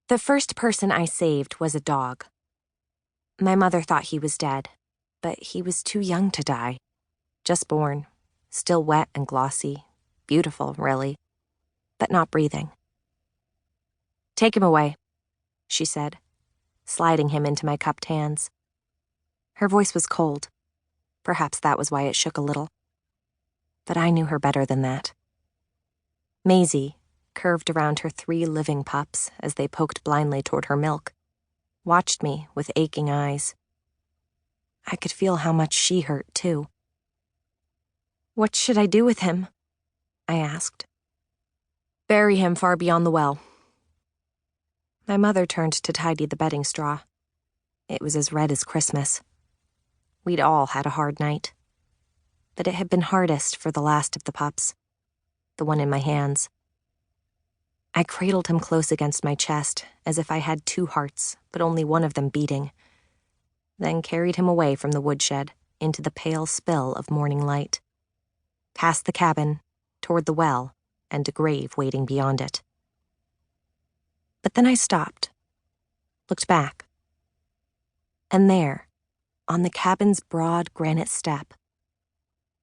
The first person I saved was a dog. My mother thought he was dead, but he was too young to die. Just born, still wet and glossy, beautiful, really, but not breathing. "Take him away," she said, sliding him into my cupped hands. Her voice was cold. Perhaps that was why it shook a little. But I knew her better than that. Maisie, curved around her 3 living pups as they poked blindly toward her milk, watched me with aching eyes. I could feel how much she hurt, too. "What should I do with him?" I asked. "Bury him far beyond the well." My mother turned to tidy the bedding straw. It was as red as Christmas. We'd all had a hard night. But it had been hardest for the last of the pups, the one in my hands. I cradled him close against my chest, as if I had 2 hearts, but only one of them beating, then carried him away from the woodshed into the pale spill of morning light, past the cabin, toward the well, and a grave waiting beyond it. But then I stopped, looked back, and there, on the cabin's broad granite step,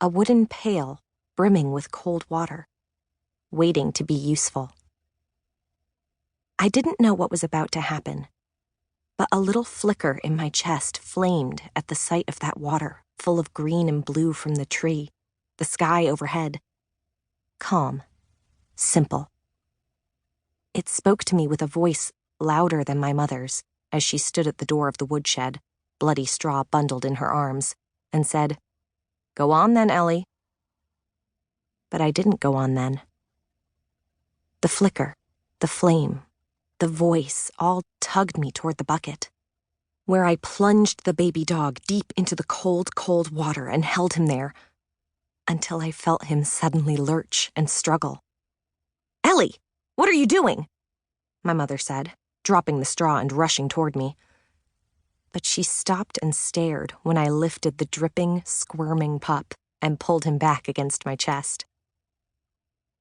a wooden pail brimming with cold water, waiting to be useful. I didn't know what was about to happen, but a little flicker in my chest flamed at the sight of that water, full of green and blue from the tree, the sky overhead. Calm, simple. It spoke to me with a voice louder than my mother's as she stood at the door of the woodshed, bloody straw bundled in her arms, and said, "Go on then, Ellie." But I didn't go on then. The flicker, the flame, the voice all tugged me toward the bucket, where I plunged the baby dog deep into the cold, cold water and held him there until I felt him suddenly lurch and struggle. "Ellie, what are you doing?" my mother said, dropping the straw and rushing toward me. But she stopped and stared when I lifted the dripping, squirming pup and pulled him back against my chest.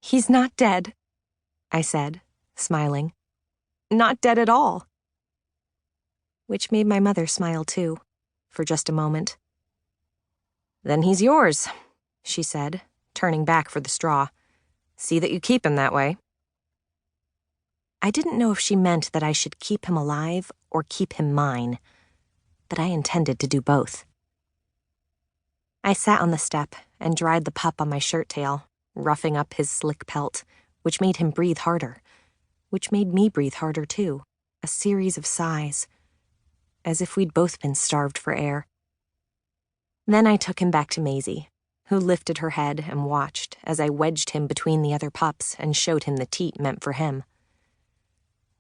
"He's not dead," I said, smiling. "Not dead at all." Which made my mother smile too, for just a moment. "Then he's yours," she said, turning back for the straw. "See that you keep him that way." I didn't know if she meant that I should keep him alive or keep him mine, but I intended to do both. I sat on the step and dried the pup on my shirt tail, roughing up his slick pelt, which made him breathe harder, which made me breathe harder too, a series of sighs, as if we'd both been starved for air. Then I took him back to Maisie, who lifted her head and watched as I wedged him between the other pups and showed him the teat meant for him.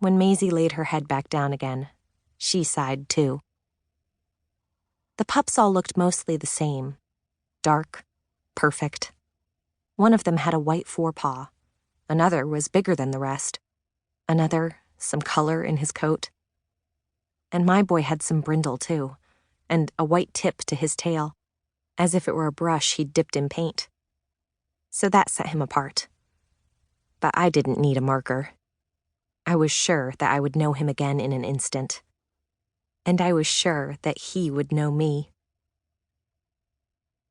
When Maisie laid her head back down again, she sighed too. The pups all looked mostly the same, dark, perfect. One of them had a white forepaw, another was bigger than the rest, another some color in his coat. And my boy had some brindle too, and a white tip to his tail, as if it were a brush he'd dipped in paint. So that set him apart. But I didn't need a marker. I was sure that I would know him again in an instant. And I was sure that he would know me.